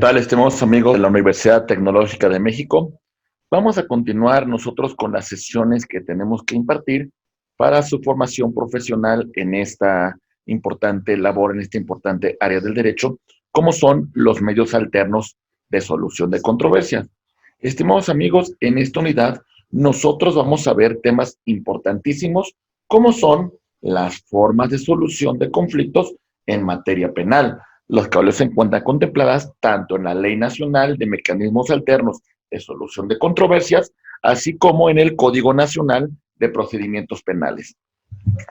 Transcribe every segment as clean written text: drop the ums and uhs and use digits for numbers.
tal, estimados amigos de la Universidad Tecnológica de México? Vamos a continuar nosotros con las sesiones que tenemos que impartir para su formación profesional en esta importante labor, en esta importante área del derecho, como son los medios alternos de solución de controversias. Estimados amigos, en esta unidad nosotros vamos a ver temas importantísimos, como son las formas de solución de conflictos en materia penal, las cuales se encuentran contempladas tanto en la Ley Nacional de Mecanismos Alternos de Solución de Controversias, así como en el Código Nacional de Procedimientos Penales.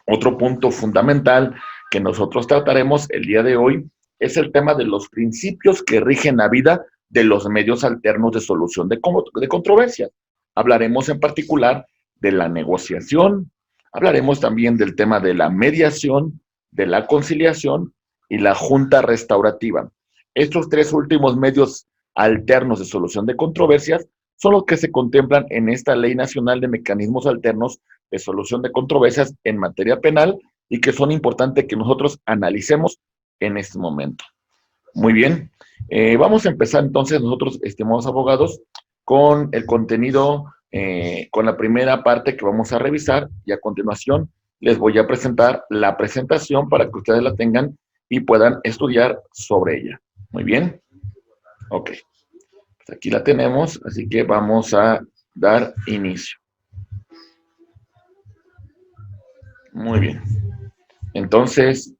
Otro punto fundamental que nosotros trataremos el día de hoy es el tema de los principios que rigen la vida de los medios alternos de solución de controversias. Hablaremos en particular de la negociación, hablaremos también del tema de la mediación, de la conciliación y la junta restaurativa. Estos tres últimos medios alternos de solución de controversias son los que se contemplan en esta Ley Nacional de Mecanismos Alternos de Solución de Controversias en materia penal y que son importantes que nosotros analicemos en este momento. Muy bien, vamos a empezar entonces nosotros, estimados abogados, con el contenido, con la primera parte que vamos a revisar y a continuación les voy a presentar la presentación para que ustedes la tengan y puedan estudiar sobre ella. Muy bien. Ok. Pues aquí la tenemos, así que vamos a dar inicio. Muy bien. Entonces,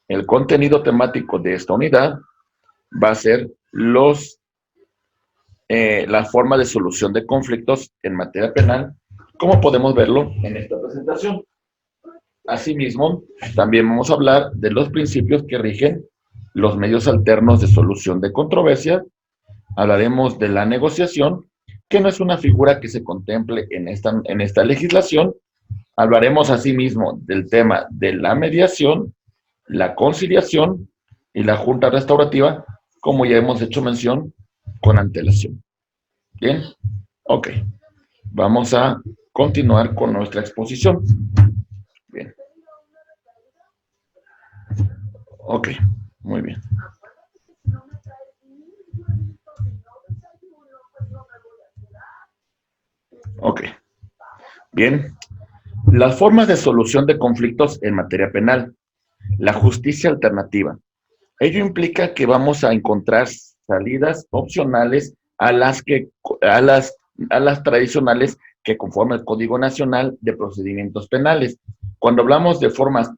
el contenido temático de esta unidad va a ser la forma de solución de conflictos en materia penal, como podemos verlo en esta presentación. Asimismo, también vamos a hablar de los principios que rigen los medios alternos de solución de controversias. Hablaremos de la negociación, que no es una figura que se contemple en esta legislación. Hablaremos asimismo del tema de la mediación, la conciliación y la junta restaurativa, como ya hemos hecho mención con antelación. ¿Bien? Ok. Vamos a continuar con nuestra exposición. Bien. Ok, muy bien. Ok. Bien. Las formas de solución de conflictos en materia penal. La justicia alternativa. Ello implica que vamos a encontrar salidas opcionales a las tradicionales que conforma el Código Nacional de Procedimientos Penales. Cuando hablamos de formas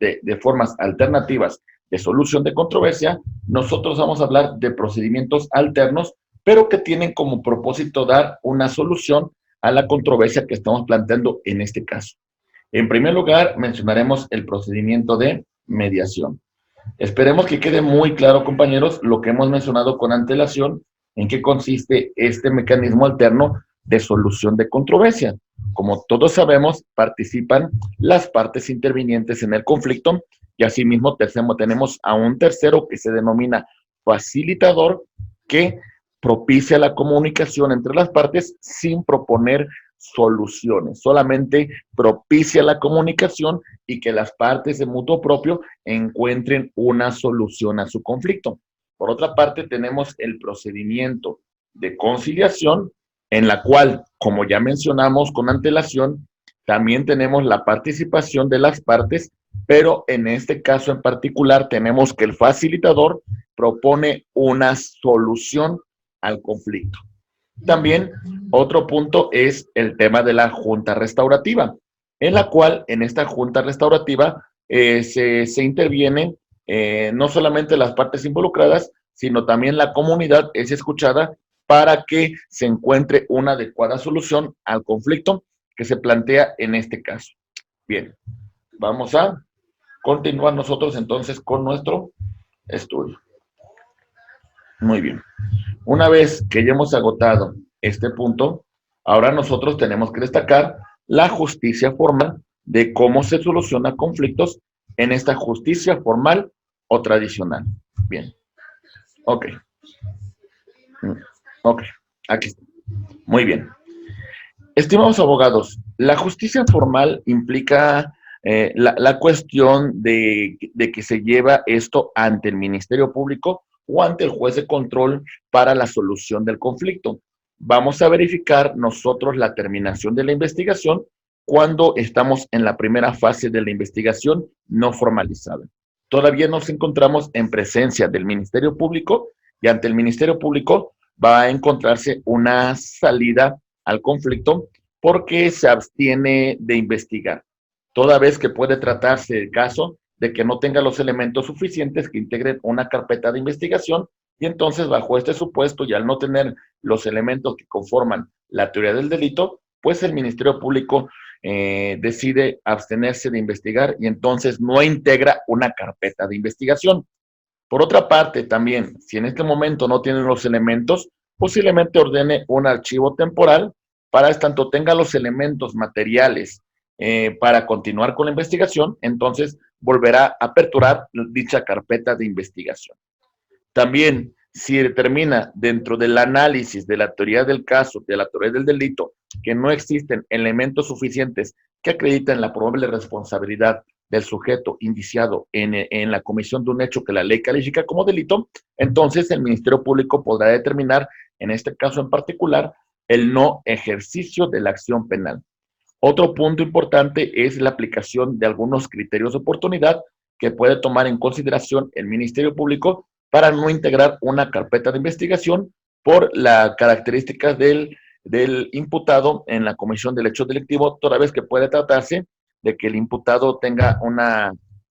alternativas de solución de controversia, nosotros vamos a hablar de procedimientos alternos, pero que tienen como propósito dar una solución a la controversia que estamos planteando en este caso. En primer lugar, mencionaremos el procedimiento de mediación. Esperemos que quede muy claro, compañeros, lo que hemos mencionado con antelación, en qué consiste este mecanismo alterno de solución de controversia. Como todos sabemos, participan las partes intervinientes en el conflicto y asimismo tenemos a un tercero que se denomina facilitador, que propicia la comunicación entre las partes sin proponer soluciones, solamente propicia la comunicación y que las partes de mutuo propio encuentren una solución a su conflicto. Por otra parte, tenemos el procedimiento de conciliación, en la cual, como ya mencionamos con antelación, también tenemos la participación de las partes, pero en este caso en particular tenemos que el facilitador propone una solución al conflicto. También otro punto es el tema de la junta restaurativa, en la cual en esta junta restaurativa se intervienen no solamente las partes involucradas, sino también la comunidad es escuchada para que se encuentre una adecuada solución al conflicto que se plantea en este caso. Bien, vamos a continuar nosotros entonces con nuestro estudio. Muy bien. Una vez que ya hemos agotado este punto, ahora nosotros tenemos que destacar la justicia formal de cómo se solucionan conflictos en esta justicia formal o tradicional. Bien. Ok. Ok. Aquí está. Muy bien. Estimados abogados, la justicia formal implica la cuestión de que se lleva esto ante el Ministerio Público o ante el juez de control para la solución del conflicto. Vamos a verificar nosotros la terminación de la investigación cuando estamos en la primera fase de la investigación no formalizada. Todavía nos encontramos en presencia del Ministerio Público y ante el Ministerio Público va a encontrarse una salida al conflicto porque se abstiene de investigar, toda vez que puede tratarse el caso de que no tenga los elementos suficientes que integren una carpeta de investigación y entonces bajo este supuesto y al no tener los elementos que conforman la teoría del delito, pues el Ministerio Público decide abstenerse de investigar y entonces no integra una carpeta de investigación. Por otra parte, también, si en este momento no tienen los elementos, posiblemente ordene un archivo temporal para tanto tenga los elementos materiales para continuar con la investigación, entonces volverá a aperturar dicha carpeta de investigación. También, si determina dentro del análisis de la teoría del caso, de la teoría del delito, que no existen elementos suficientes que acrediten la probable responsabilidad del sujeto indiciado en la comisión de un hecho que la ley califica como delito, entonces el Ministerio Público podrá determinar, en este caso en particular, el no ejercicio de la acción penal. Otro punto importante es la aplicación de algunos criterios de oportunidad que puede tomar en consideración el Ministerio Público para no integrar una carpeta de investigación por las características del imputado en la comisión del hecho delictivo, toda vez que puede tratarse de que el imputado tenga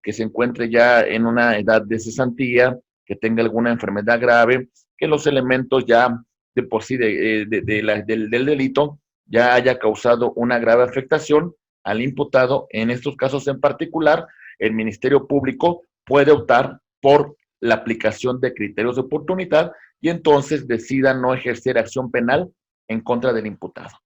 que se encuentre ya en una edad de cesantía, que tenga alguna enfermedad grave, que los elementos ya de por sí del delito ya haya causado una grave afectación al imputado. En estos casos en particular, el Ministerio Público puede optar por la aplicación de criterios de oportunidad y entonces decida no ejercer acción penal en contra del imputado.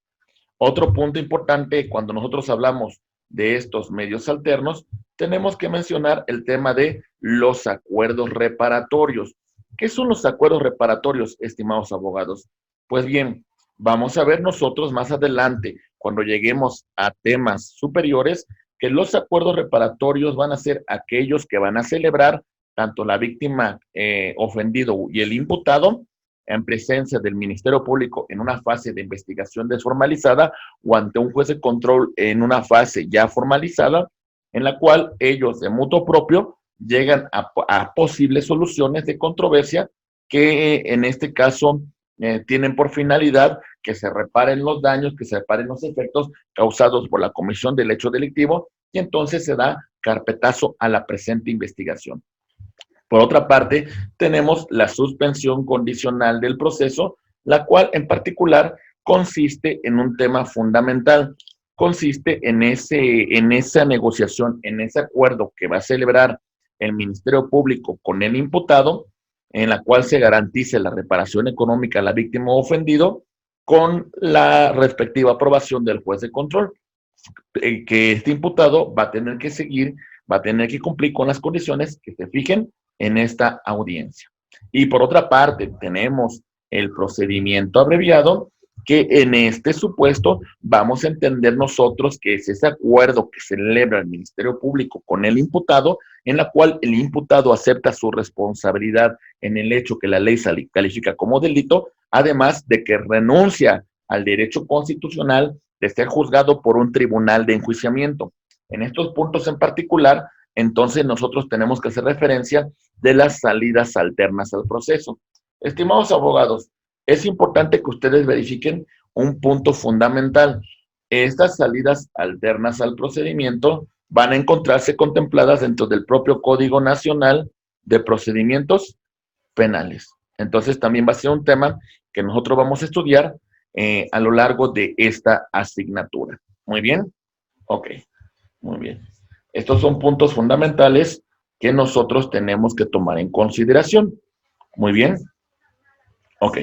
Otro punto importante cuando nosotros hablamos de estos medios alternos, tenemos que mencionar el tema de los acuerdos reparatorios. ¿Qué son los acuerdos reparatorios, estimados abogados? Pues bien, vamos a ver nosotros más adelante, cuando lleguemos a temas superiores, que los acuerdos reparatorios van a ser aquellos que van a celebrar tanto la víctima ofendido y el imputado en presencia del Ministerio Público en una fase de investigación desformalizada o ante un juez de control en una fase ya formalizada, en la cual ellos de mutuo propio llegan a posibles soluciones de controversia que en este caso tienen por finalidad que se reparen los daños, que se reparen los efectos causados por la comisión del hecho delictivo y entonces se da carpetazo a la presente investigación. Por otra parte, tenemos la suspensión condicional del proceso, la cual en particular consiste en un tema fundamental, consiste en esa negociación, en ese acuerdo que va a celebrar el Ministerio Público con el imputado, en la cual se garantice la reparación económica a la víctima o ofendido con la respectiva aprobación del juez de control, que este imputado va a tener que seguir, va a tener que cumplir con las condiciones que se fijen en esta audiencia. Y por otra parte, tenemos el procedimiento abreviado, que en este supuesto vamos a entender nosotros que es ese acuerdo que celebra el Ministerio Público con el imputado, en la cual el imputado acepta su responsabilidad en el hecho que la ley califica como delito, además de que renuncia al derecho constitucional de ser juzgado por un tribunal de enjuiciamiento. En estos puntos en particular, entonces nosotros tenemos que hacer referencia de las salidas alternas al proceso. Estimados abogados, es importante que ustedes verifiquen un punto fundamental. Estas salidas alternas al procedimiento van a encontrarse contempladas dentro del propio Código Nacional de Procedimientos Penales. Entonces también va a ser un tema que nosotros vamos a estudiar a lo largo de esta asignatura. ¿Muy bien? Ok, muy bien. Estos son puntos fundamentales que nosotros tenemos que tomar en consideración. Muy bien. Ok.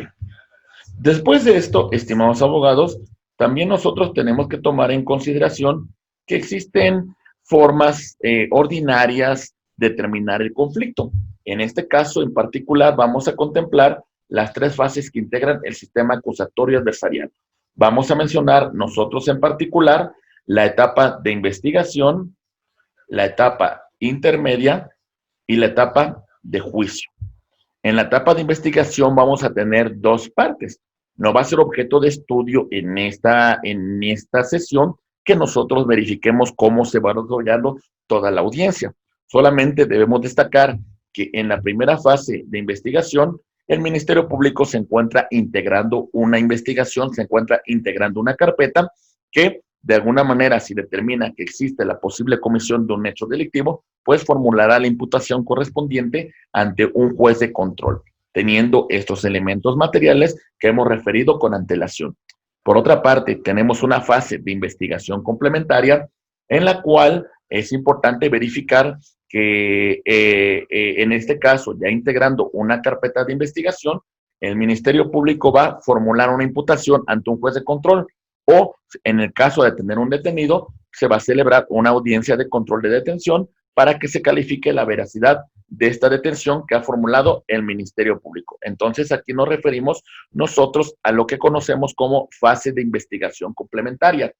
Después de esto, estimados abogados, también nosotros tenemos que tomar en consideración que existen formas ordinarias de terminar el conflicto. En este caso, en particular, vamos a contemplar las tres fases que integran el sistema acusatorio adversarial. Vamos a mencionar nosotros en particular la etapa de investigación, la etapa intermedia y la etapa de juicio. En la etapa de investigación vamos a tener dos partes. No va a ser objeto de estudio en esta sesión que nosotros verifiquemos cómo se va desarrollando toda la audiencia. Solamente debemos destacar que en la primera fase de investigación, el Ministerio Público se encuentra integrando una investigación, se encuentra integrando una carpeta que de alguna manera, si determina que existe la posible comisión de un hecho delictivo, pues formulará la imputación correspondiente ante un juez de control, teniendo estos elementos materiales que hemos referido con antelación. Por otra parte, tenemos una fase de investigación complementaria en la cual es importante verificar que en este caso, ya integrando una carpeta de investigación, el Ministerio Público va a formular una imputación ante un juez de control o en el caso de tener un detenido, se va a celebrar una audiencia de control de detención para que se califique la veracidad de esta detención que ha formulado el Ministerio Público. Entonces, aquí nos referimos nosotros a lo que conocemos como fase de investigación complementaria.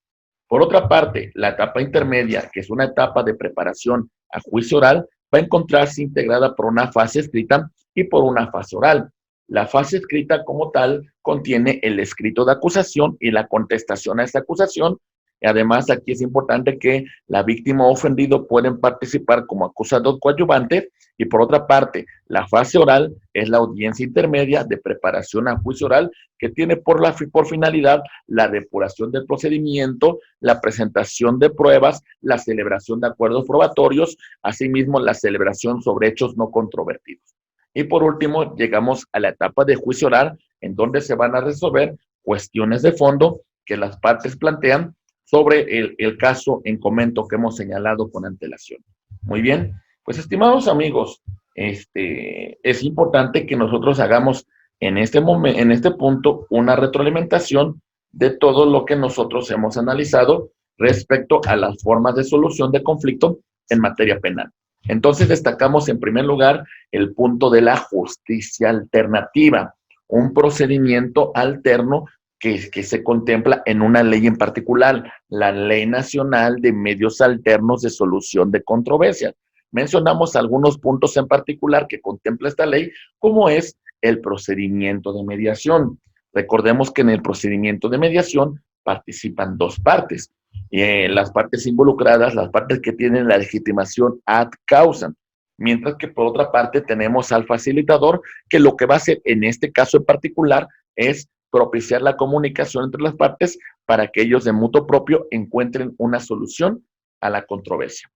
Por otra parte, la etapa intermedia, que es una etapa de preparación a juicio oral, va a encontrarse integrada por una fase escrita y por una fase oral. La fase escrita como tal contiene el escrito de acusación y la contestación a esta acusación. Y además, aquí es importante que la víctima o ofendido pueden participar como acusador coadyuvante. Y por otra parte, la fase oral es la audiencia intermedia de preparación a juicio oral que tiene por finalidad la depuración del procedimiento, la presentación de pruebas, la celebración de acuerdos probatorios, asimismo la celebración sobre hechos no controvertidos. Y por último, llegamos a la etapa de juicio oral, en donde se van a resolver cuestiones de fondo que las partes plantean sobre el caso en comento que hemos señalado con antelación. Muy bien, pues estimados amigos, es importante que nosotros hagamos en este punto una retroalimentación de todo lo que nosotros hemos analizado respecto a las formas de solución de conflicto en materia penal. Entonces destacamos en primer lugar el punto de la justicia alternativa, un procedimiento alterno que se contempla en una ley en particular, la Ley Nacional de Medios Alternos de Solución de Controversias. Mencionamos algunos puntos en particular que contempla esta ley, como es el procedimiento de mediación. Recordemos que en el procedimiento de mediación participan dos partes. Las partes involucradas, las partes que tienen la legitimación ad causam, mientras que por otra parte tenemos al facilitador, que lo que va a hacer en este caso en particular es propiciar la comunicación entre las partes para que ellos de mutuo propio encuentren una solución a la controversia.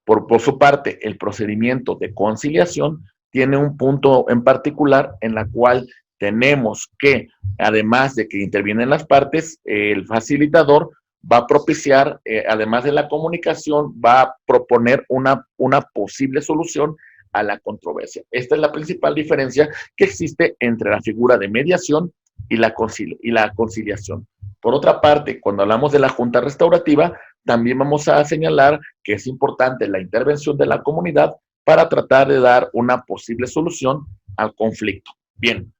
Por su parte, el procedimiento de conciliación tiene un punto en particular en la cual tenemos que, además de que intervienen las partes, el facilitador va a propiciar, además de la comunicación, va a proponer una posible solución a la controversia. Esta es la principal diferencia que existe entre la figura de mediación y la conciliación. Por otra parte, cuando hablamos de la junta restaurativa, también vamos a señalar que es importante la intervención de la comunidad para tratar de dar una posible solución al conflicto. Bien,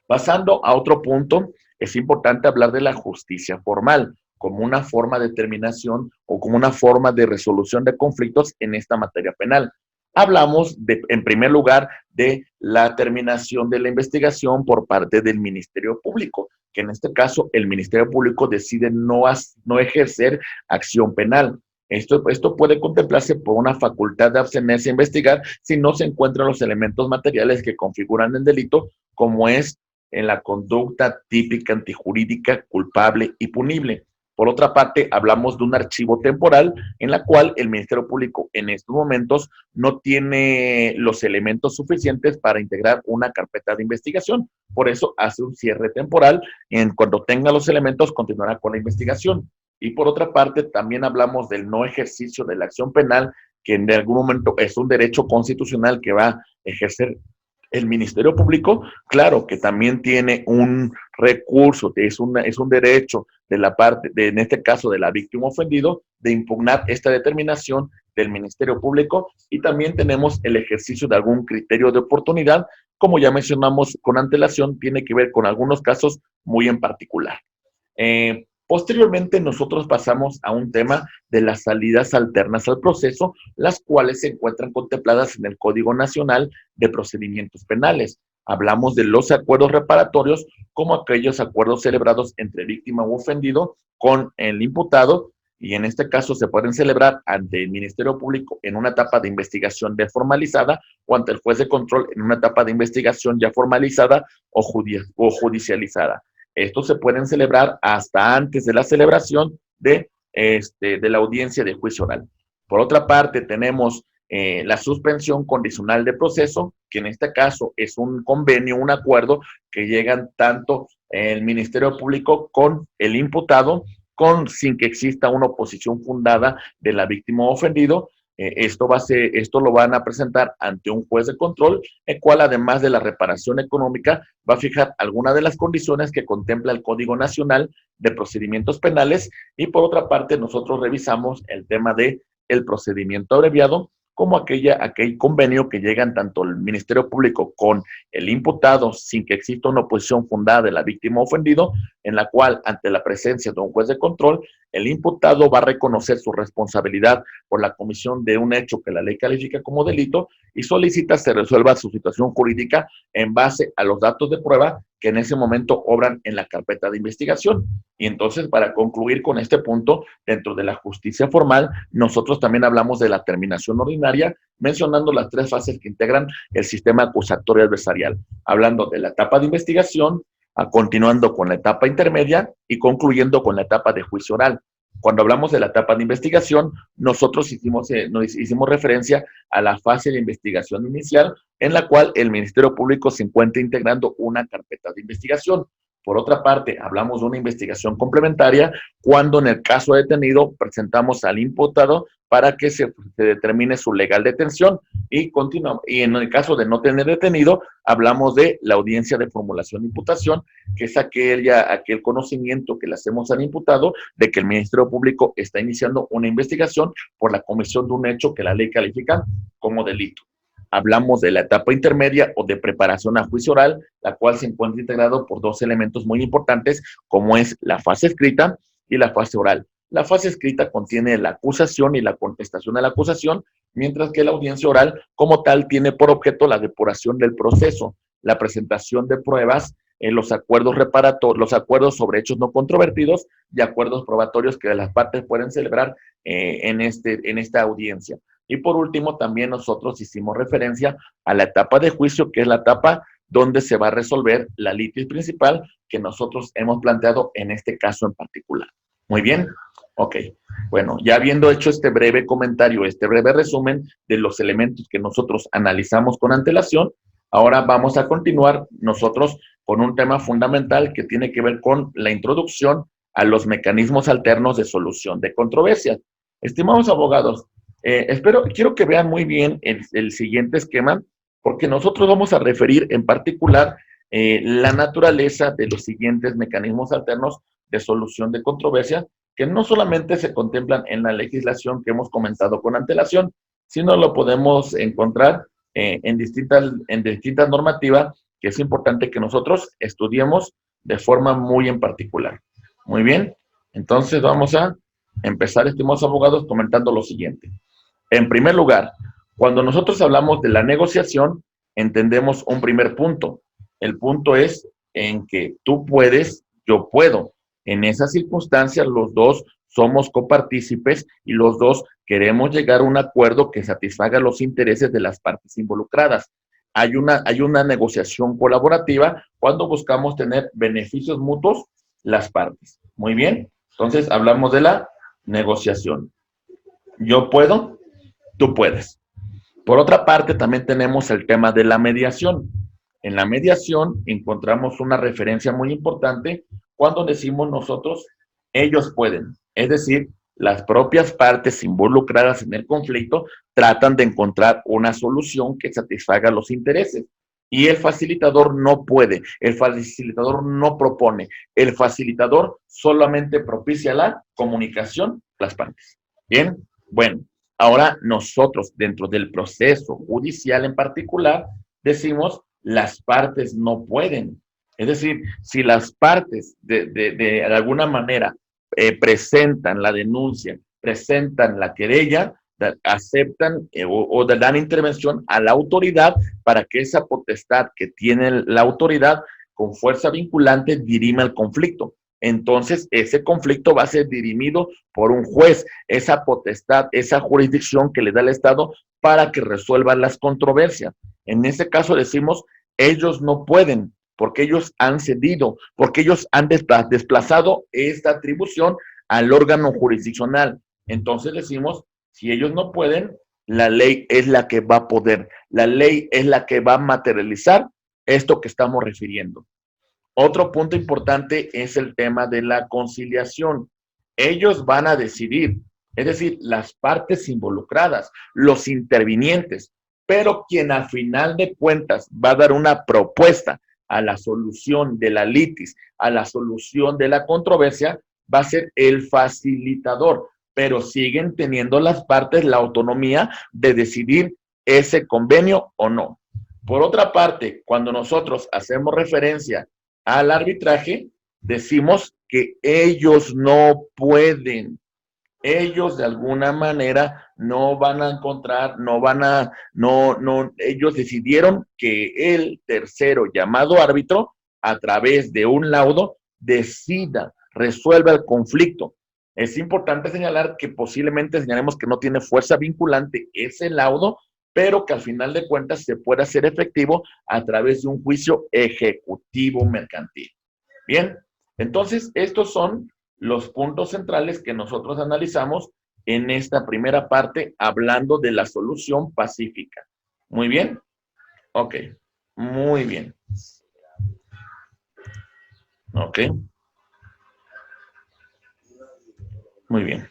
pasando a otro punto, es importante hablar de la justicia formal como una forma de determinación o como una forma de resolución de conflictos en esta materia penal. Hablamos, en primer lugar, de la terminación de la investigación por parte del Ministerio Público, que en este caso el Ministerio Público decide no ejercer acción penal. Esto puede contemplarse por una facultad de abstenerse a investigar si no se encuentran los elementos materiales que configuran el delito, como es en la conducta típica antijurídica, culpable y punible. Por otra parte, hablamos de un archivo temporal en la cual el Ministerio Público en estos momentos no tiene los elementos suficientes para integrar una carpeta de investigación. Por eso hace un cierre temporal y cuando tenga los elementos continuará con la investigación. Y por otra parte, también hablamos del no ejercicio de la acción penal, que en algún momento es un derecho constitucional que va a ejercer el Ministerio Público. Claro que también tiene un recurso, es un derecho de la parte, en este caso de la víctima ofendido, de impugnar esta determinación del Ministerio Público, y también tenemos el ejercicio de algún criterio de oportunidad, como ya mencionamos con antelación, tiene que ver con algunos casos muy en particular. Posteriormente, nosotros pasamos a un tema de las salidas alternas al proceso, las cuales se encuentran contempladas en el Código Nacional de Procedimientos Penales. Hablamos de los acuerdos reparatorios como aquellos acuerdos celebrados entre víctima u ofendido con el imputado, y en este caso se pueden celebrar ante el Ministerio Público en una etapa de investigación ya formalizada o ante el juez de control en una etapa de investigación ya formalizada o judicializada. Estos se pueden celebrar hasta antes de la celebración de la audiencia de juicio oral. Por otra parte, tenemos la suspensión condicional de proceso, que en este caso es un convenio, un acuerdo que llegan tanto el Ministerio Público con el imputado, sin que exista una oposición fundada de la víctima o ofendido. Esto lo van a presentar ante un juez de control, el cual, además de la reparación económica, va a fijar algunas de las condiciones que contempla el Código Nacional de Procedimientos Penales. Y por otra parte, nosotros revisamos el tema de el procedimiento abreviado, como aquel convenio que llegan tanto el Ministerio Público con el imputado sin que exista una oposición fundada de la víctima o ofendido, en la cual, ante la presencia de un juez de control, el imputado va a reconocer su responsabilidad por la comisión de un hecho que la ley califica como delito y solicita se resuelva su situación jurídica en base a los datos de prueba que en ese momento obran en la carpeta de investigación. Y entonces, para concluir con este punto, dentro de la justicia formal, nosotros también hablamos de la terminación ordinaria, mencionando las tres fases que integran el sistema acusatorio adversarial, hablando de la etapa de investigación, continuando con la etapa intermedia y concluyendo con la etapa de juicio oral. Cuando hablamos de la etapa de investigación, nosotros hicimos referencia a la fase de investigación inicial, en la cual el Ministerio Público se encuentra integrando una carpeta de investigación. Por otra parte, hablamos de una investigación complementaria cuando en el caso detenido presentamos al imputado para que se determine su legal detención y continuamos. Y en el caso de no tener detenido, hablamos de la audiencia de formulación de imputación, que es aquel conocimiento que le hacemos al imputado de que el Ministerio Público está iniciando una investigación por la comisión de un hecho que la ley califica como delito. Hablamos de la etapa intermedia o de preparación a juicio oral, la cual se encuentra integrado por dos elementos muy importantes, como es la fase escrita y la fase oral. La fase escrita contiene la acusación y la contestación a la acusación, mientras que la audiencia oral, como tal, tiene por objeto la depuración del proceso, la presentación de pruebas, los acuerdos reparatorios, los acuerdos sobre hechos no controvertidos y acuerdos probatorios que las partes pueden celebrar en esta audiencia. Y por último, también nosotros hicimos referencia a la etapa de juicio, que es la etapa donde se va a resolver la litis principal que nosotros hemos planteado en este caso en particular. Muy bien. Ok. Bueno, ya habiendo hecho este breve comentario, este breve resumen de los elementos que nosotros analizamos con antelación, ahora vamos a continuar nosotros con un tema fundamental que tiene que ver con la introducción a los mecanismos alternos de solución de controversias. Estimados abogados, quiero que vean muy bien el siguiente esquema, porque nosotros vamos a referir en particular la naturaleza de los siguientes mecanismos alternos de solución de controversias, que no solamente se contemplan en la legislación que hemos comentado con antelación, sino lo podemos encontrar en distintas normativas que es importante que nosotros estudiemos de forma muy en particular. Muy bien, entonces vamos a empezar, estimados abogados, comentando lo siguiente. En primer lugar, cuando nosotros hablamos de la negociación, entendemos un primer punto. El punto es en que tú puedes, yo puedo. En esas circunstancias, los dos somos copartícipes y los dos queremos llegar a un acuerdo que satisfaga los intereses de las partes involucradas. Hay una negociación colaborativa cuando buscamos tener beneficios mutuos las partes. Muy bien, entonces hablamos de la negociación. Yo puedo, tú puedes. Por otra parte, también tenemos el tema de la mediación. En la mediación encontramos una referencia muy importante cuando decimos nosotros, ellos pueden. Es decir, las propias partes involucradas en el conflicto tratan de encontrar una solución que satisfaga los intereses. Y el facilitador no puede, el facilitador no propone, el facilitador solamente propicia la comunicación de las partes. Bien, bueno, ahora nosotros dentro del proceso judicial en particular decimos las partes no pueden. Es decir, si las partes de alguna manera presentan la denuncia, presentan la querella, aceptan o dan intervención a la autoridad para que esa potestad que tiene la autoridad con fuerza vinculante dirima el conflicto. Entonces, ese conflicto va a ser dirimido por un juez, esa potestad, esa jurisdicción que le da el Estado para que resuelvan las controversias. En ese caso decimos, ellos no pueden, porque ellos han cedido, porque ellos han desplazado esta atribución al órgano jurisdiccional. Entonces decimos, si ellos no pueden, la ley es la que va a poder, la ley es la que va a materializar esto que estamos refiriendo. Otro punto importante es el tema de la conciliación. Ellos van a decidir, es decir, las partes involucradas, los intervinientes, pero quien al final de cuentas va a dar una propuesta a la solución de la litis, a la solución de la controversia, va a ser el facilitador, pero siguen teniendo las partes la autonomía de decidir ese convenio o no. Por otra parte, cuando nosotros hacemos referencia al arbitraje, decimos que ellos no pueden, ellos de alguna manera no van a encontrar, ellos decidieron que el tercero llamado árbitro, a través de un laudo, decida, resuelva el conflicto. Es importante señalar que posiblemente señalemos que no tiene fuerza vinculante ese laudo, pero que al final de cuentas se puede hacer efectivo a través de un juicio ejecutivo mercantil. Bien, entonces estos son los puntos centrales que nosotros analizamos en esta primera parte, hablando de la solución pacífica. Muy bien, ok, muy bien. Ok, muy bien.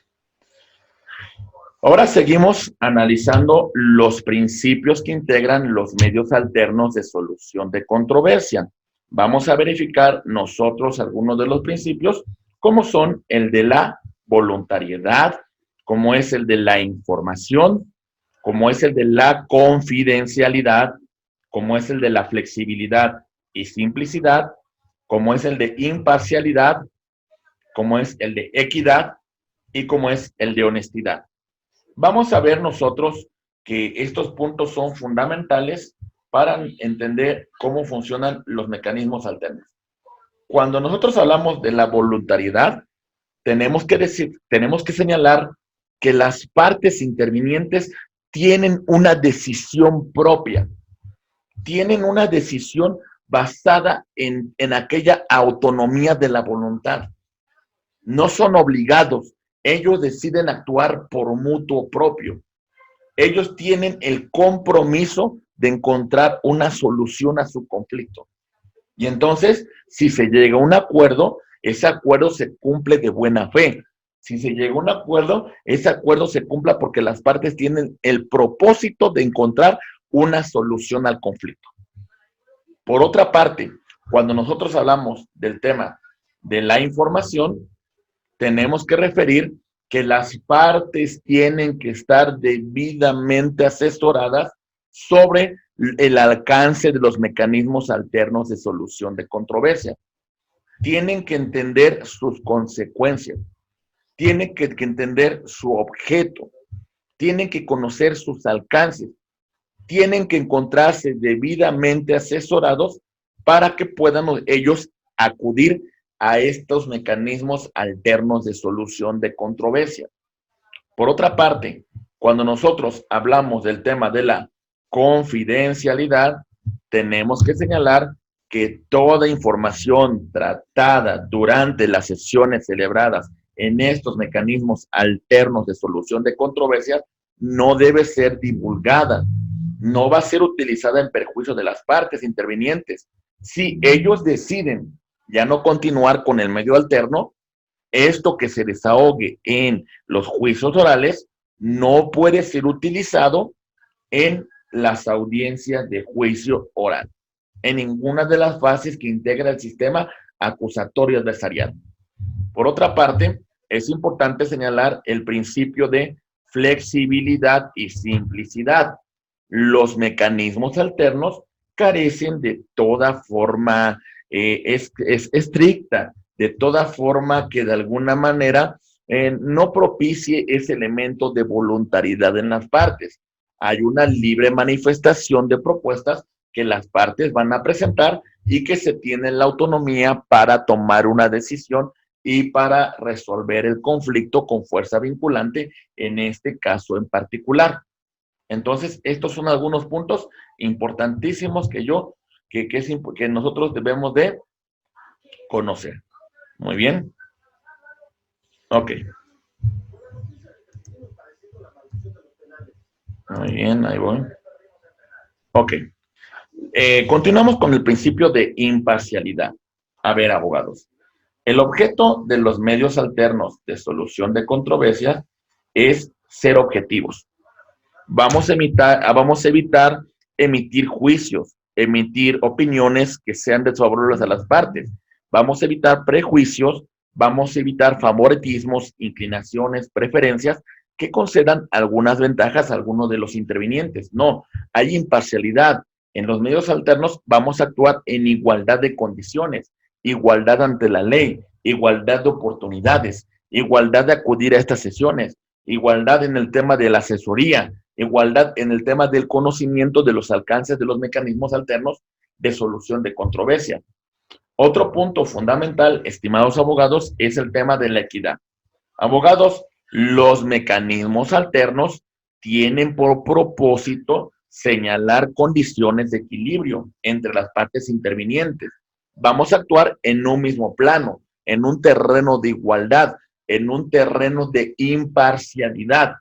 Ahora seguimos analizando los principios que integran los medios alternos de solución de controversia. Vamos a verificar nosotros algunos de los principios, como son el de la voluntariedad, como es el de la información, como es el de la confidencialidad, como es el de la flexibilidad y simplicidad, como es el de imparcialidad, como es el de equidad y como es el de honestidad. Vamos a ver nosotros que estos puntos son fundamentales para entender cómo funcionan los mecanismos alternos. Cuando nosotros hablamos de la voluntariedad, tenemos que señalar que las partes intervinientes tienen una decisión propia, tienen una decisión basada en aquella autonomía de la voluntad. No son obligados, ellos deciden actuar por mutuo propio. Ellos tienen el compromiso de encontrar una solución a su conflicto. Y entonces, si se llega a un acuerdo, ese acuerdo se cumple de buena fe. Si se llega a un acuerdo, ese acuerdo se cumpla porque las partes tienen el propósito de encontrar una solución al conflicto. Por otra parte, cuando nosotros hablamos del tema de la información, tenemos que referir que las partes tienen que estar debidamente asesoradas sobre el alcance de los mecanismos alternos de solución de controversia. Tienen que entender sus consecuencias, tienen que entender su objeto, tienen que conocer sus alcances, tienen que encontrarse debidamente asesorados para que puedan ellos acudir a estos mecanismos alternos de solución de controversia. Por otra parte, cuando nosotros hablamos del tema de la confidencialidad, tenemos que señalar que toda información tratada durante las sesiones celebradas en estos mecanismos alternos de solución de controversias no debe ser divulgada, no va a ser utilizada en perjuicio de las partes intervinientes. Si ellos deciden ya no continuar con el medio alterno, esto que se desahogue en los juicios orales no puede ser utilizado en las audiencias de juicio oral, en ninguna de las fases que integra el sistema acusatorio adversarial. Por otra parte, es importante señalar el principio de flexibilidad y simplicidad. Los mecanismos alternos carecen de toda forma estricta de toda forma que de alguna manera no propicie ese elemento de voluntariedad en las partes. Hay una libre manifestación de propuestas que las partes van a presentar y que se tiene la autonomía para tomar una decisión y para resolver el conflicto con fuerza vinculante en este caso en particular. Entonces, estos son algunos puntos importantísimos que nosotros debemos de conocer. Muy bien. Ok. Muy bien, ahí voy. Ok. Continuamos con el principio de imparcialidad. A ver, abogados. El objeto de los medios alternos de solución de controversias es ser objetivos. Vamos a evitar emitir juicios, emitir opiniones que sean desfavorables a las partes. Vamos a evitar prejuicios, vamos a evitar favoritismos, inclinaciones, preferencias que concedan algunas ventajas a algunos de los intervinientes. No, hay imparcialidad. En los medios alternos vamos a actuar en igualdad de condiciones, igualdad ante la ley, igualdad de oportunidades, igualdad de acudir a estas sesiones, igualdad en el tema de la asesoría, igualdad en el tema del conocimiento de los alcances de los mecanismos alternos de solución de controversia. Otro punto fundamental, estimados abogados, es el tema de la equidad. Abogados, los mecanismos alternos tienen por propósito señalar condiciones de equilibrio entre las partes intervinientes. Vamos a actuar en un mismo plano, en un terreno de igualdad, en un terreno de imparcialidad.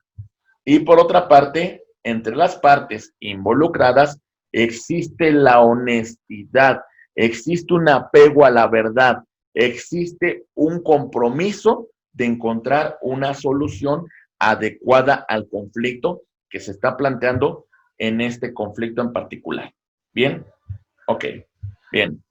Y por otra parte, entre las partes involucradas existe la honestidad, existe un apego a la verdad, existe un compromiso de encontrar una solución adecuada al conflicto que se está planteando en este conflicto en particular. ¿Bien? Ok, bien.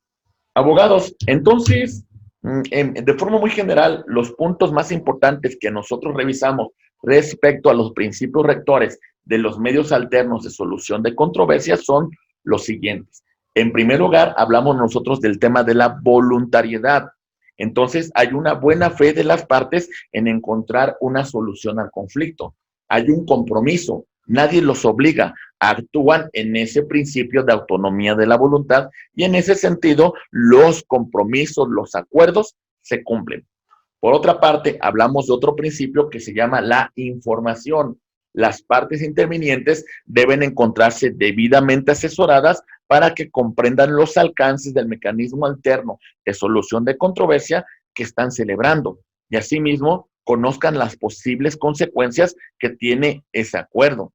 Abogados, entonces, de forma muy general, los puntos más importantes que nosotros revisamos respecto a los principios rectores de los medios alternos de solución de controversias son los siguientes. En primer lugar, hablamos nosotros del tema de la voluntariedad. Entonces, hay una buena fe de las partes en encontrar una solución al conflicto. Hay un compromiso, nadie los obliga, actúan en ese principio de autonomía de la voluntad y en ese sentido los compromisos, los acuerdos se cumplen. Por otra parte, hablamos de otro principio que se llama la información. Las partes intervinientes deben encontrarse debidamente asesoradas para que comprendan los alcances del mecanismo alterno de solución de controversia que están celebrando y asimismo conozcan las posibles consecuencias que tiene ese acuerdo.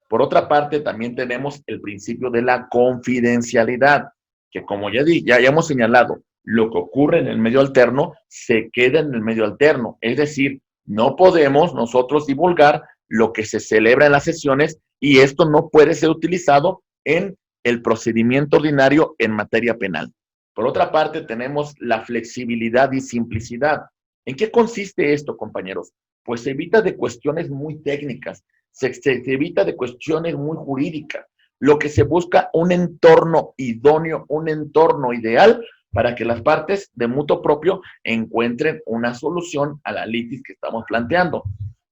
Por otra parte, también tenemos el principio de la confidencialidad, que como ya hemos señalado, lo que ocurre en el medio alterno se queda en el medio alterno. Es decir, no podemos nosotros divulgar lo que se celebra en las sesiones y esto no puede ser utilizado en el procedimiento ordinario en materia penal. Por otra parte, tenemos la flexibilidad y simplicidad. ¿En qué consiste esto, compañeros? Pues se evita de cuestiones muy técnicas, se evita de cuestiones muy jurídicas. Lo que se busca un entorno idóneo, un entorno ideal para que las partes de mutuo propio encuentren una solución a la litis que estamos planteando.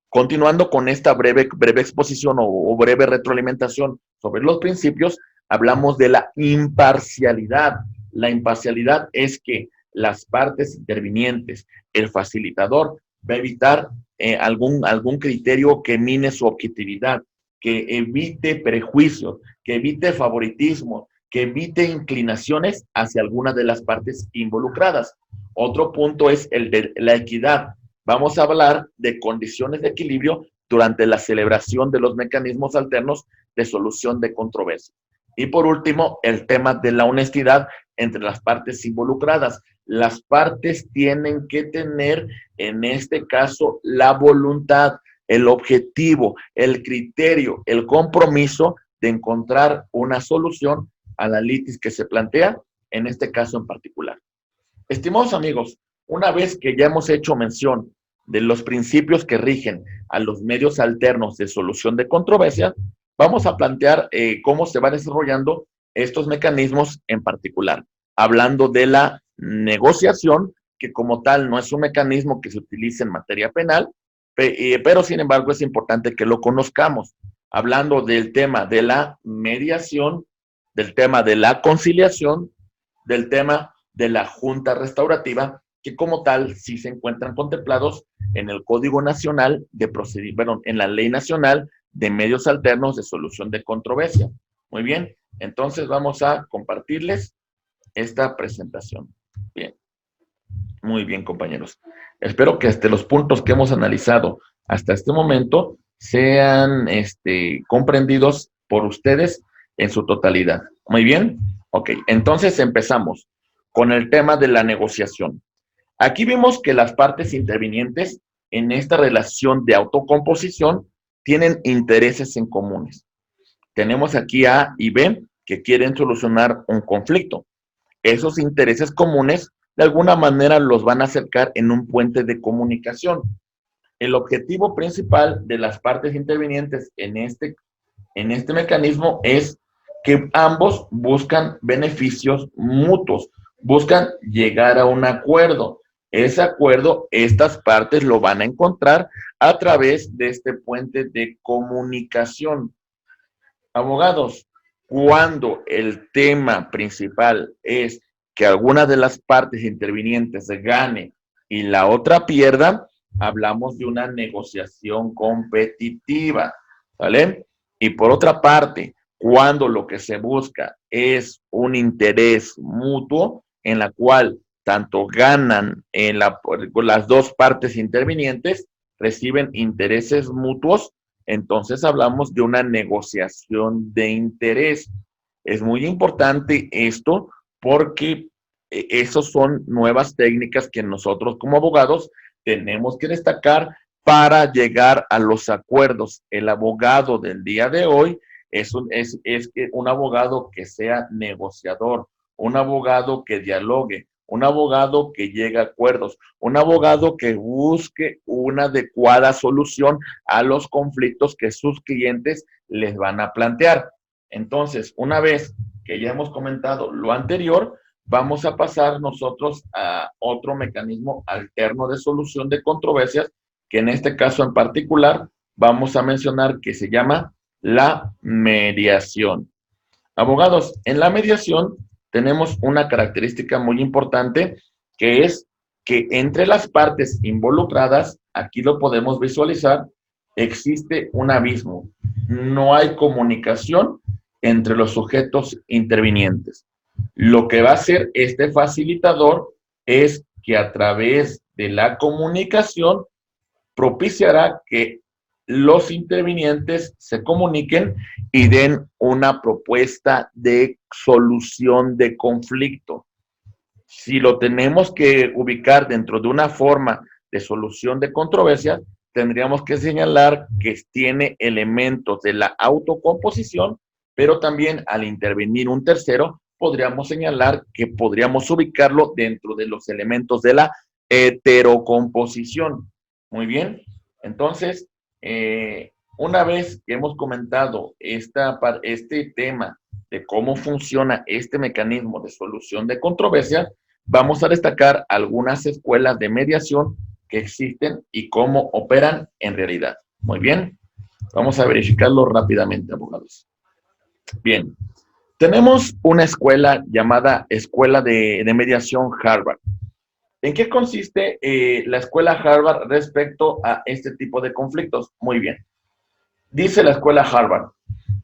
Continuando con esta breve exposición o breve retroalimentación sobre los principios, hablamos de la imparcialidad. La imparcialidad es que las partes intervinientes, el facilitador, va a evitar algún criterio que mine su objetividad, que evite prejuicios, que evite favoritismo, que evite inclinaciones hacia alguna de las partes involucradas. Otro punto es el de la equidad. Vamos a hablar de condiciones de equilibrio durante la celebración de los mecanismos alternos de solución de controversias. Y por último, el tema de la honestidad entre las partes involucradas. Las partes tienen que tener, en este caso, la voluntad, el objetivo, el criterio, el compromiso de encontrar una solución a la litis que se plantea, en este caso en particular. Estimados amigos, una vez que ya hemos hecho mención de los principios que rigen a los medios alternos de solución de controversias, vamos a plantear cómo se van desarrollando estos mecanismos en particular, hablando de la negociación, que como tal no es un mecanismo que se utilice en materia penal, pero sin embargo es importante que lo conozcamos. Hablando del tema de la mediación, del tema de la conciliación, del tema de la junta restaurativa, que como tal sí se encuentran contemplados en el Código Nacional de Procedimientos, en la Ley Nacional de Medios Alternos de Solución de Controversia. Muy bien, entonces vamos a compartirles esta presentación. Bien, muy bien, compañeros. Espero que los puntos que hemos analizado hasta este momento sean comprendidos por ustedes en su totalidad. Muy bien, ok, entonces empezamos con el tema de la negociación. Aquí vimos que las partes intervinientes en esta relación de autocomposición tienen intereses en comunes. Tenemos aquí A y B que quieren solucionar un conflicto. Esos intereses comunes de alguna manera los van a acercar en un puente de comunicación. El objetivo principal de las partes intervinientes en este mecanismo es que ambos buscan beneficios mutuos, buscan llegar a un acuerdo. Ese acuerdo, estas partes lo van a encontrar a través de este puente de comunicación. Abogados, cuando el tema principal es que alguna de las partes intervinientes gane y la otra pierda, hablamos de una negociación competitiva, ¿vale? Y por otra parte, cuando lo que se busca es un interés mutuo en la cual tanto ganan las dos partes intervinientes, reciben intereses mutuos, entonces hablamos de una negociación de interés. Es muy importante esto porque esas son nuevas técnicas que nosotros como abogados tenemos que destacar para llegar a los acuerdos. El abogado del día de hoy es un abogado que sea negociador, un abogado que dialogue, un abogado que llegue a acuerdos, un abogado que busque una adecuada solución a los conflictos que sus clientes les van a plantear. Entonces, una vez que ya hemos comentado lo anterior, vamos a pasar nosotros a otro mecanismo alterno de solución de controversias, que en este caso en particular vamos a mencionar que se llama la mediación. Abogados, en la mediación tenemos una característica muy importante, que es que entre las partes involucradas, aquí lo podemos visualizar, existe un abismo. No hay comunicación entre los sujetos intervinientes. Lo que va a hacer este facilitador es que a través de la comunicación propiciará que los intervinientes se comuniquen y den una propuesta de solución de conflicto. Si lo tenemos que ubicar dentro de una forma de solución de controversia, tendríamos que señalar que tiene elementos de la autocomposición, pero también al intervenir un tercero, podríamos señalar que podríamos ubicarlo dentro de los elementos de la heterocomposición. Muy bien, entonces, una vez que hemos comentado este tema de cómo funciona este mecanismo de solución de controversia, vamos a destacar algunas escuelas de mediación que existen y cómo operan en realidad. Muy bien, vamos a verificarlo rápidamente, abogados. Bien, tenemos una escuela llamada Escuela de Mediación Harvard. ¿En qué consiste la escuela Harvard respecto a este tipo de conflictos? Muy bien. Dice la escuela Harvard,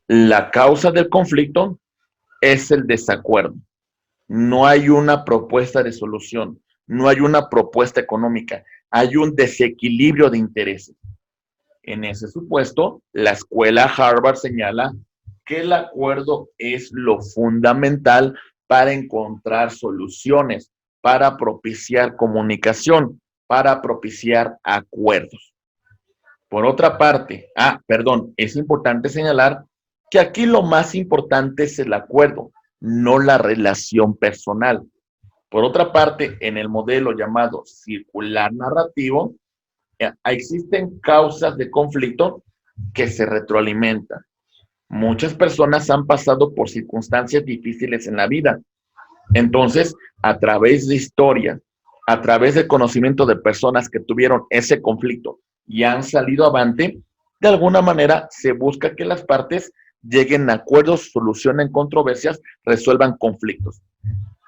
la causa del conflicto es el desacuerdo. No hay una propuesta de solución, no hay una propuesta económica, hay un desequilibrio de intereses. En ese supuesto, la escuela Harvard señala que el acuerdo es lo fundamental para encontrar soluciones, para propiciar comunicación, para propiciar acuerdos. Por otra parte, es importante señalar que aquí lo más importante es el acuerdo, no la relación personal. Por otra parte, en el modelo llamado circular narrativo, existen causas de conflicto que se retroalimentan. Muchas personas han pasado por circunstancias difíciles en la vida. Entonces, a través de historias, a través del conocimiento de personas que tuvieron ese conflicto y han salido avante, de alguna manera se busca que las partes lleguen a acuerdos, solucionen controversias, resuelvan conflictos.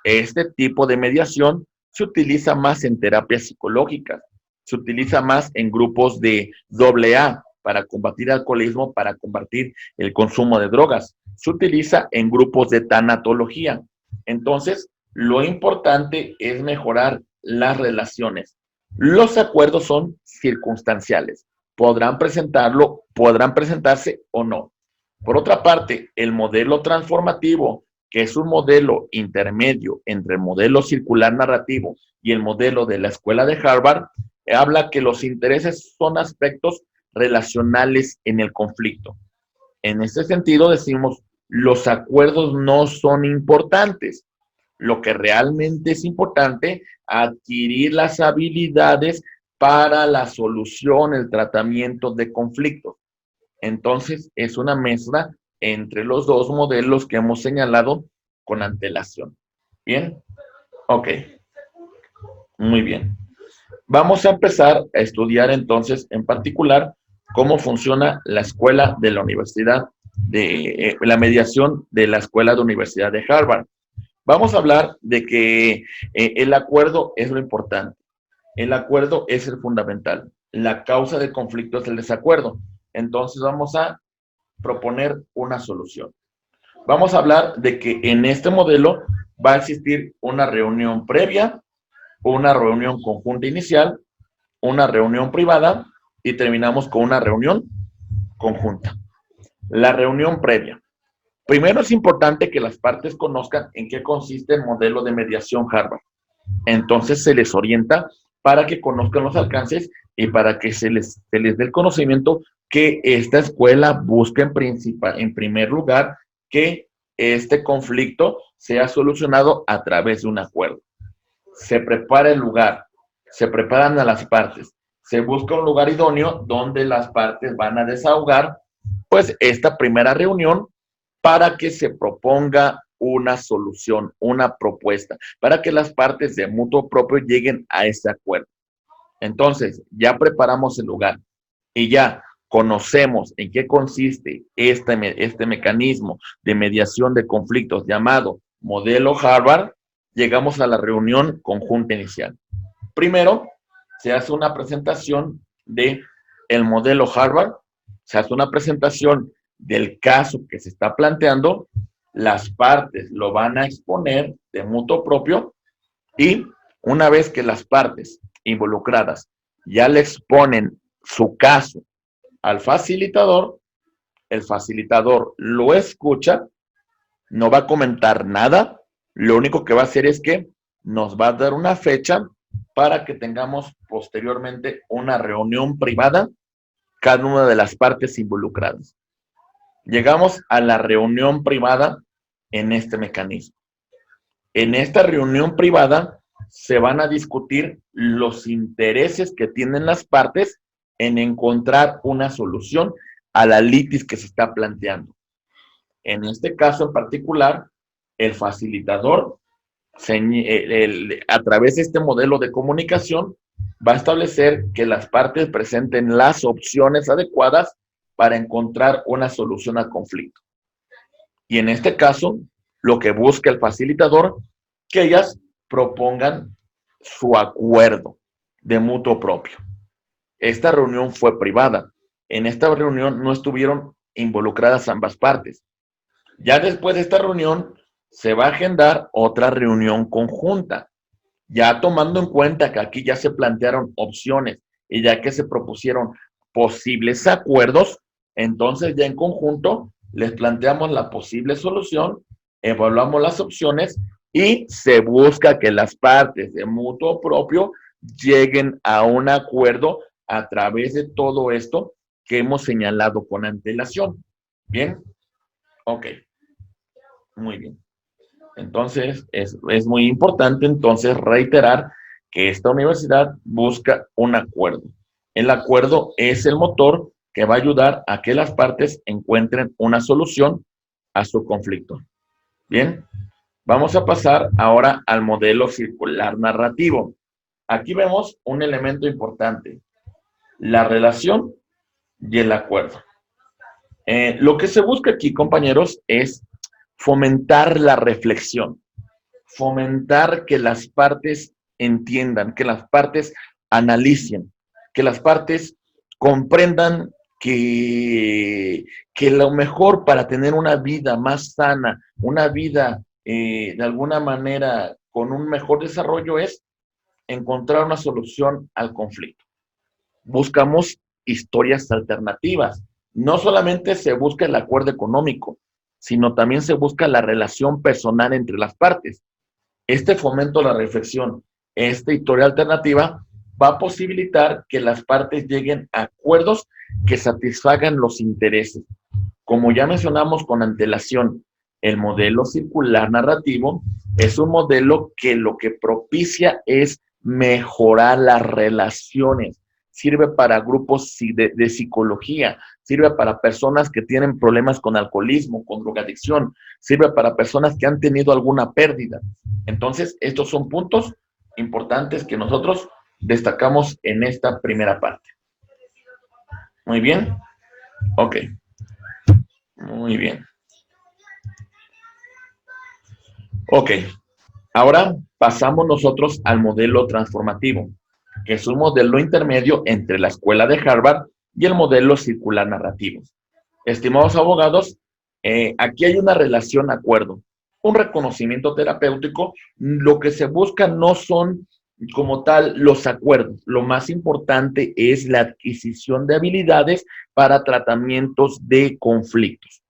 Este tipo de mediación se utiliza más en terapias psicológicas, se utiliza más en grupos de AA para combatir el alcoholismo, para combatir el consumo de drogas. Se utiliza en grupos de tanatología. Entonces, lo importante es mejorar las relaciones. Los acuerdos son circunstanciales. Podrán presentarlo, podrán presentarse o no. Por otra parte, el modelo transformativo, que es un modelo intermedio entre el modelo circular narrativo y el modelo de la escuela de Harvard, habla que los intereses son aspectos relacionales en el conflicto. En este sentido decimos, los acuerdos no son importantes. Lo que realmente es importante, adquirir las habilidades para la solución, el tratamiento de conflictos. Entonces, es una mezcla entre los dos modelos que hemos señalado con antelación. ¿Bien? Ok. Muy bien. Vamos a empezar a estudiar entonces en particular cómo funciona la escuela de la universidad, de la mediación de la escuela de universidad de Harvard. Vamos a hablar de que el acuerdo es lo importante. El acuerdo es el fundamental. La causa del conflicto es el desacuerdo. Entonces vamos a proponer una solución. Vamos a hablar de que en este modelo va a existir una reunión previa, una reunión conjunta inicial, una reunión privada y terminamos con una reunión conjunta. La reunión previa. Primero es importante que las partes conozcan en qué consiste el modelo de mediación Harvard. Entonces se les orienta para que conozcan los alcances y para que se les dé el conocimiento que esta escuela busca en primer lugar que este conflicto sea solucionado a través de un acuerdo. Se prepara el lugar, se preparan a las partes, se busca un lugar idóneo donde las partes van a desahogar pues esta primera reunión para que se proponga una solución, una propuesta, para que las partes de mutuo propio lleguen a ese acuerdo. Entonces, ya preparamos el lugar y ya conocemos en qué consiste este mecanismo de mediación de conflictos llamado modelo Harvard, llegamos a la reunión conjunta inicial. Primero, se hace una presentación de el modelo Harvard, se hace una presentación del caso que se está planteando, las partes lo van a exponer de mutuo propio y una vez que las partes involucradas ya le exponen su caso al facilitador, el facilitador lo escucha, no va a comentar nada, lo único que va a hacer es que nos va a dar una fecha para que tengamos posteriormente una reunión privada, cada una de las partes involucradas. Llegamos a la reunión privada en este mecanismo. En esta reunión privada se van a discutir los intereses que tienen las partes en encontrar una solución a la litis que se está planteando. En este caso en particular, el facilitador, a través de este modelo de comunicación, va a establecer que las partes presenten las opciones adecuadas para encontrar una solución al conflicto. Y en este caso, lo que busca el facilitador, que ellas propongan su acuerdo de mutuo propio. Esta reunión fue privada. En esta reunión no estuvieron involucradas ambas partes. Ya después de esta reunión, se va a agendar otra reunión conjunta, ya tomando en cuenta que aquí ya se plantearon opciones y ya que se propusieron posibles acuerdos, entonces ya en conjunto les planteamos la posible solución, evaluamos las opciones y se busca que las partes de mutuo propio lleguen a un acuerdo a través de todo esto que hemos señalado con antelación. ¿Bien? Ok. Muy bien. Entonces, es muy importante entonces reiterar que esta universidad busca un acuerdo. El acuerdo es el motor que va a ayudar a que las partes encuentren una solución a su conflicto. Bien, vamos a pasar ahora al modelo circular narrativo. Aquí vemos un elemento importante, la relación y el acuerdo. Lo que se busca aquí, compañeros, es fomentar la reflexión, fomentar que las partes entiendan, que las partes analicen, que las partes comprendan que lo mejor para tener una vida más sana, una vida de alguna manera con un mejor desarrollo es encontrar una solución al conflicto. Buscamos historias alternativas. No solamente se busca el acuerdo económico, sino también se busca la relación personal entre las partes. Este fomento de la reflexión, esta historia alternativa, va a posibilitar que las partes lleguen a acuerdos que satisfagan los intereses. Como ya mencionamos con antelación, el modelo circular narrativo es un modelo que lo que propicia es mejorar las relaciones. Sirve para grupos de psicología, sirve para personas que tienen problemas con alcoholismo, con drogadicción, sirve para personas que han tenido alguna pérdida. Entonces, estos son puntos importantes que nosotros destacamos en esta primera parte. Muy bien. Ok. Muy bien. Ok. Ahora pasamos nosotros al modelo transformativo, que es un modelo intermedio entre la escuela de Harvard y el modelo circular narrativo. Estimados abogados, aquí hay una relación acuerdo, un reconocimiento terapéutico. Lo que se busca no son como tal los acuerdos, lo más importante es la adquisición de habilidades para tratamientos de conflictos.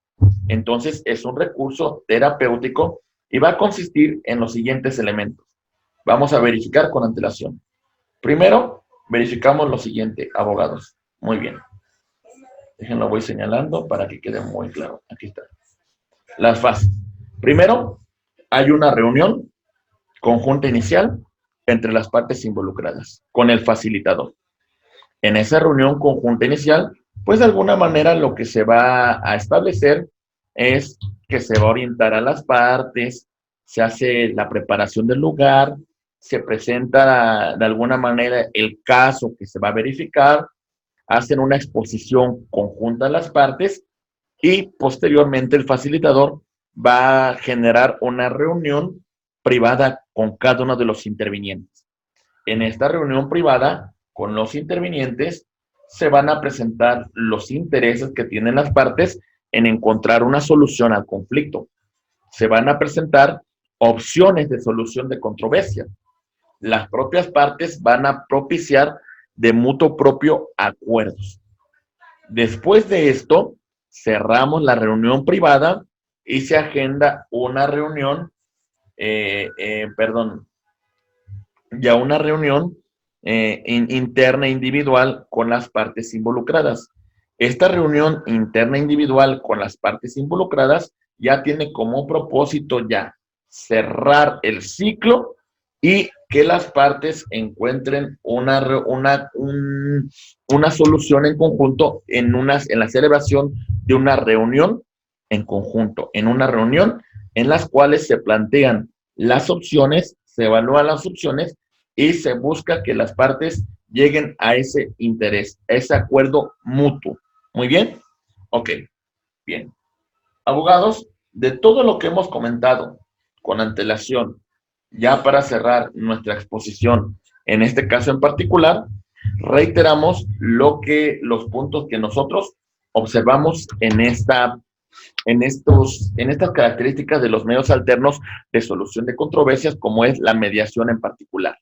Entonces, es un recurso terapéutico y va a consistir en los siguientes elementos. Vamos a verificar con antelación. Primero, verificamos lo siguiente, abogados. Muy bien. Déjenlo, voy señalando para que quede muy claro. Aquí está. Las fases. Primero, hay una reunión conjunta inicial entre las partes involucradas con el facilitador. En esa reunión conjunta inicial, pues de alguna manera lo que se va a establecer es que se va a orientar a las partes, se hace la preparación del lugar, se presenta de alguna manera el caso que se va a verificar, hacen una exposición conjunta a las partes y posteriormente el facilitador va a generar una reunión privada con cada uno de los intervinientes. En esta reunión privada con los intervinientes se van a presentar los intereses que tienen las partes en encontrar una solución al conflicto. Se van a presentar opciones de solución de controversia. Las propias partes van a propiciar de mutuo propio acuerdos. Después de esto, cerramos la reunión privada y se agenda una reunión, ya una reunión interna individual con las partes involucradas. Esta reunión interna individual con las partes involucradas ya tiene como propósito ya cerrar el ciclo y que las partes encuentren una solución en conjunto en la celebración de una reunión en conjunto, en una reunión en las cuales se plantean las opciones, se evalúan las opciones y se busca que las partes lleguen a ese interés, a ese acuerdo mutuo. ¿Muy bien? Ok, bien. Abogados, de todo lo que hemos comentado con antelación, ya para cerrar nuestra exposición, en este caso en particular, reiteramos los puntos que nosotros observamos en estas características de los medios alternos de solución de controversias, como es la mediación en particular.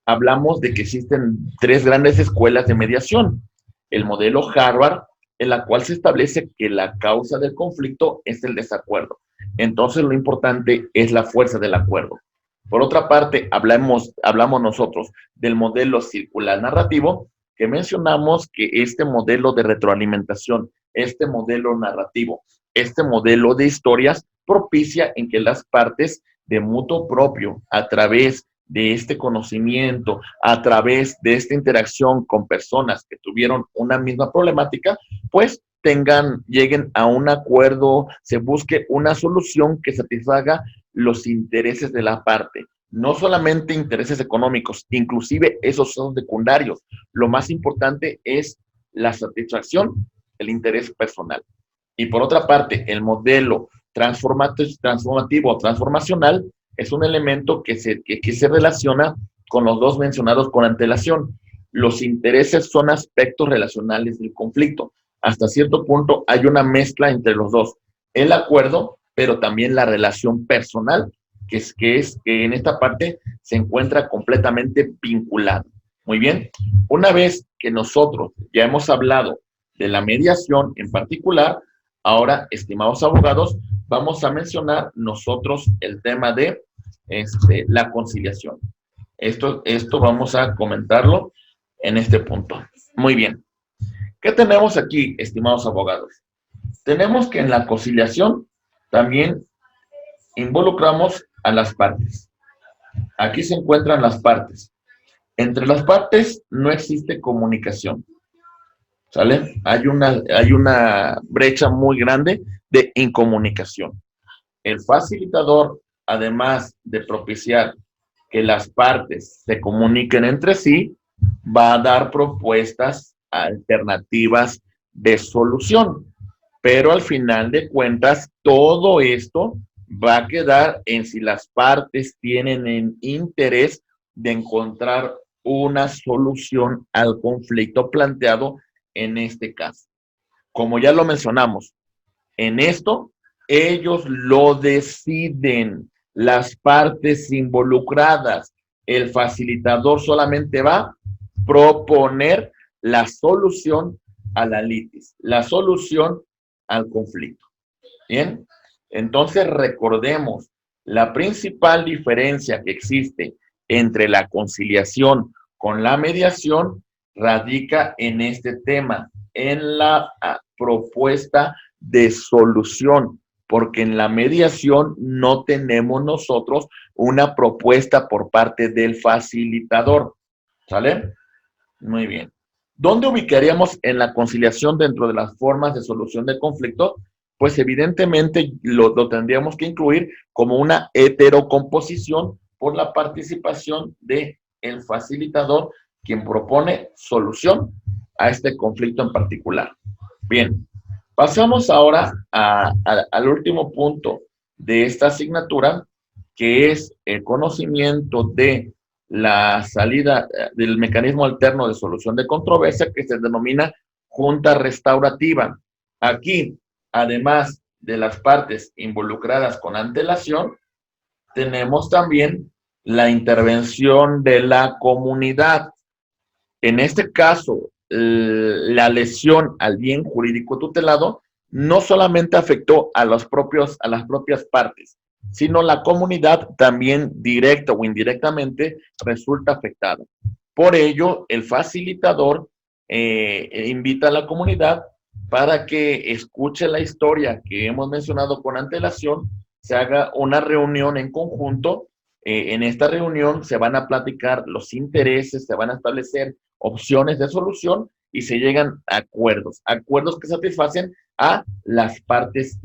Hablamos de que existen 3 grandes escuelas de mediación. El modelo Harvard, en la cual se establece que la causa del conflicto es el desacuerdo. Entonces, lo importante es la fuerza del acuerdo. Por otra parte, hablamos nosotros del modelo circular narrativo, que mencionamos que este modelo de retroalimentación, este modelo narrativo, este modelo de historias propicia en que las partes de mutuo propio, a través de este conocimiento, a través de esta interacción con personas que tuvieron una misma problemática, pues lleguen a un acuerdo, se busque una solución que satisfaga los intereses de la parte, no solamente intereses económicos, inclusive esos son secundarios. Lo más importante es la satisfacción, el interés personal. Y por otra parte, el modelo transformativo o transformacional es un elemento que se relaciona con los dos mencionados con antelación. Los intereses son aspectos relacionales del conflicto. Hasta cierto punto hay una mezcla entre los dos. El acuerdo, pero también la relación personal, que en esta parte se encuentra completamente vinculada. Muy bien. Una vez que nosotros ya hemos hablado de la mediación en particular, ahora, estimados abogados, vamos a mencionar nosotros el tema de la conciliación. Esto vamos a comentarlo en este punto. Muy bien. ¿Qué tenemos aquí, estimados abogados? Tenemos que en la conciliación también involucramos a las partes. Aquí se encuentran las partes. Entre las partes no existe comunicación. ¿Sale? Hay una brecha muy grande de incomunicación. El facilitador, además de propiciar que las partes se comuniquen entre sí, va a dar propuestas alternativas de solución. Pero al final de cuentas, todo esto va a quedar en si las partes tienen el interés de encontrar una solución al conflicto planteado en este caso. Como ya lo mencionamos, en esto ellos lo deciden, las partes involucradas. El facilitador solamente va a proponer la solución a la litis, la solución al conflicto. Bien, entonces recordemos, la principal diferencia que existe entre la conciliación con la mediación radica en este tema, en la propuesta de solución, porque en la mediación no tenemos nosotros una propuesta por parte del facilitador. ¿Sale? Muy bien. ¿Dónde ubicaríamos en la conciliación dentro de las formas de solución de conflicto? Pues evidentemente lo tendríamos que incluir como una heterocomposición por la participación del facilitador, quien propone solución a este conflicto en particular. Bien, pasamos ahora al último punto de esta asignatura, que es el conocimiento de la salida del mecanismo alterno de solución de controversia, que se denomina junta restaurativa. Aquí, además de las partes involucradas con antelación, tenemos también la intervención de la comunidad. En este caso, la lesión al bien jurídico tutelado no solamente afectó a las propias partes, sino la comunidad también directa o indirectamente resulta afectada. Por ello, el facilitador invita a la comunidad para que escuche la historia que hemos mencionado con antelación, se haga una reunión en conjunto. En esta reunión se van a platicar los intereses, se van a establecer opciones de solución y se llegan a acuerdos que satisfacen a las partes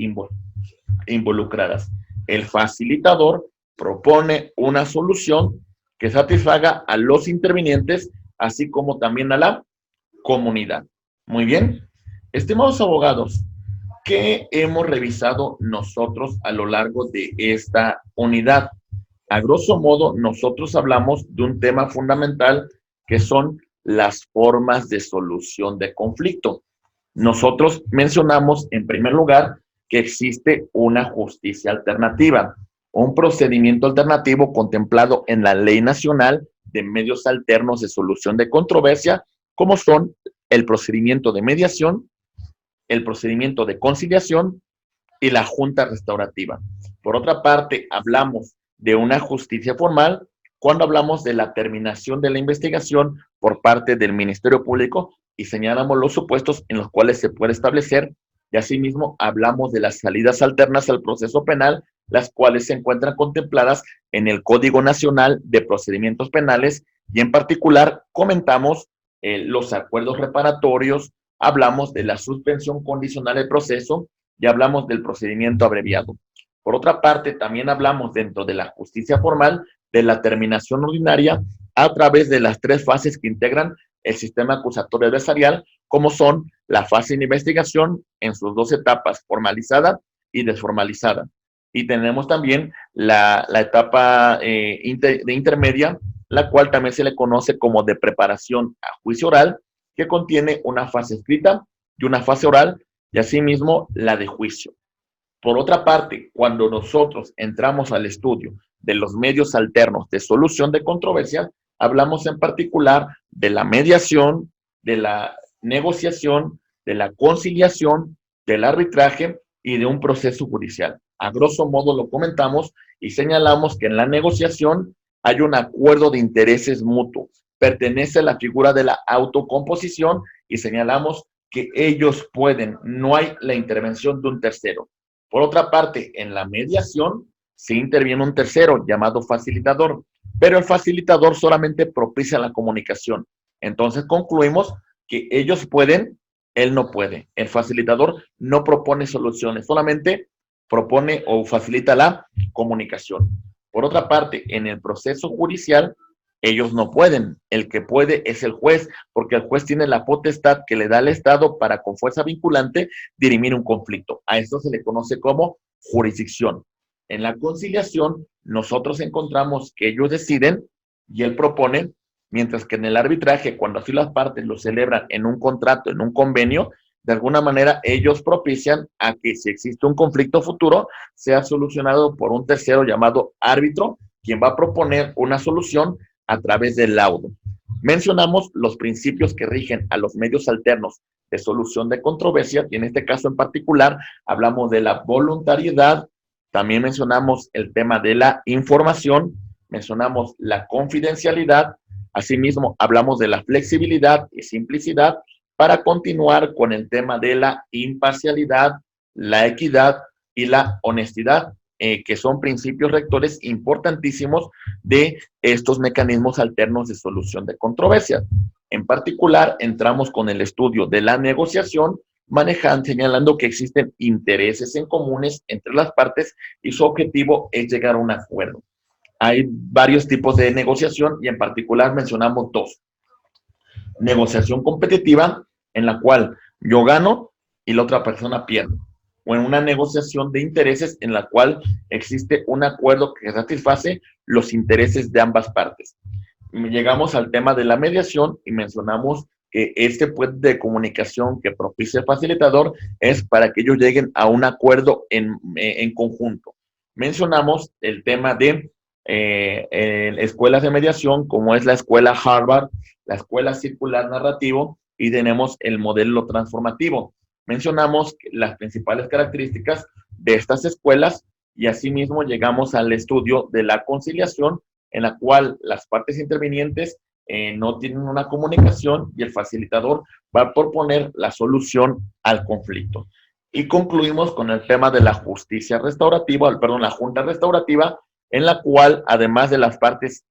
involucradas. El facilitador propone una solución que satisfaga a los intervinientes, así como también a la comunidad. Muy bien. Estimados abogados, ¿qué hemos revisado nosotros a lo largo de esta unidad? A grosso modo, nosotros hablamos de un tema fundamental que son las formas de solución de conflicto. Nosotros mencionamos, en primer lugar, que existe una justicia alternativa, un procedimiento alternativo contemplado en la Ley Nacional de Medios Alternos de Solución de Controversia, como son el procedimiento de mediación, el procedimiento de conciliación y la junta restaurativa. Por otra parte, hablamos de una justicia formal cuando hablamos de la terminación de la investigación por parte del Ministerio Público y señalamos los supuestos en los cuales se puede establecer, y asimismo hablamos de las salidas alternas al proceso penal, las cuales se encuentran contempladas en el Código Nacional de Procedimientos Penales, y en particular comentamos los acuerdos reparatorios, hablamos de la suspensión condicional del proceso y hablamos del procedimiento abreviado. Por otra parte, también hablamos dentro de la justicia formal de la terminación ordinaria a través de las tres fases que integran el sistema acusatorio adversarial, como son la fase de investigación en sus dos etapas, formalizada y desformalizada. Y tenemos también la etapa de intermedia, la cual también se le conoce como de preparación a juicio oral, que contiene una fase escrita y una fase oral, y asimismo la de juicio. Por otra parte, cuando nosotros entramos al estudio de los medios alternos de solución de controversias, hablamos en particular de la mediación, de la negociación, de la conciliación, del arbitraje y de un proceso judicial. A grosso modo lo comentamos y señalamos que en la negociación hay un acuerdo de intereses mutuos. Pertenece a la figura de la autocomposición y señalamos que ellos pueden, no hay la intervención de un tercero. Por otra parte, en la mediación se interviene un tercero llamado facilitador, pero el facilitador solamente propicia la comunicación. Entonces concluimos que ellos pueden, él no puede. El facilitador no propone soluciones, solamente propone o facilita la comunicación. Por otra parte, en el proceso judicial, ellos no pueden. El que puede es el juez, porque el juez tiene la potestad que le da al Estado para, con fuerza vinculante, dirimir un conflicto. A esto se le conoce como jurisdicción. En la conciliación, nosotros encontramos que ellos deciden y él propone, mientras que en el arbitraje, cuando así las partes lo celebran en un contrato, en un convenio, de alguna manera ellos propician a que si existe un conflicto futuro, sea solucionado por un tercero llamado árbitro, quien va a proponer una solución a través del laudo. Mencionamos los principios que rigen a los medios alternos de solución de controversias, y en este caso en particular hablamos de la voluntariedad, también mencionamos el tema de la información, mencionamos la confidencialidad, asimismo hablamos de la flexibilidad y simplicidad, para continuar con el tema de la imparcialidad, la equidad y la honestidad, que son principios rectores importantísimos de estos mecanismos alternos de solución de controversias. En particular, entramos con el estudio de la negociación, señalando que existen intereses en comunes entre las partes y su objetivo es llegar a un acuerdo. Hay varios tipos de negociación y en particular mencionamos dos. Negociación competitiva, en la cual yo gano y la otra persona pierde. O en una negociación de intereses en la cual existe un acuerdo que satisface los intereses de ambas partes. Llegamos al tema de la mediación y mencionamos que este puente de comunicación que propicia el facilitador es para que ellos lleguen a un acuerdo en conjunto. Mencionamos el tema de escuelas de mediación, como es la escuela Harvard, la escuela circular narrativo, y tenemos el modelo transformativo. Mencionamos las principales características de estas escuelas y asimismo llegamos al estudio de la conciliación, en la cual las partes intervinientes no tienen una comunicación y el facilitador va a proponer la solución al conflicto. Y concluimos con el tema de la justicia restaurativa, la junta restaurativa, en la cual además de las partes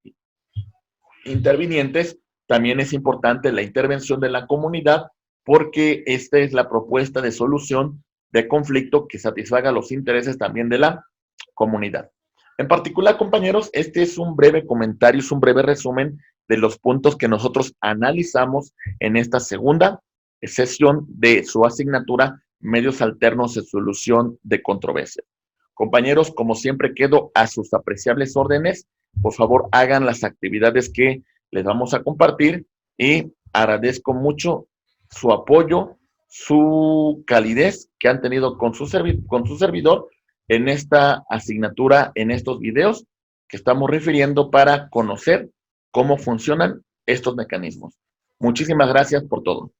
intervinientes, también es importante la intervención de la comunidad, porque esta es la propuesta de solución de conflicto que satisfaga los intereses también de la comunidad. En particular, compañeros, este es un breve comentario, es un breve resumen de los puntos que nosotros analizamos en esta segunda sesión de su asignatura Medios Alternos de Solución de Controversias. Compañeros, como siempre, quedo a sus apreciables órdenes. Por favor, hagan las actividades que les vamos a compartir y agradezco mucho su apoyo, su calidez que han tenido con su servidor en esta asignatura, en estos videos que estamos refiriendo para conocer cómo funcionan estos mecanismos. Muchísimas gracias por todo.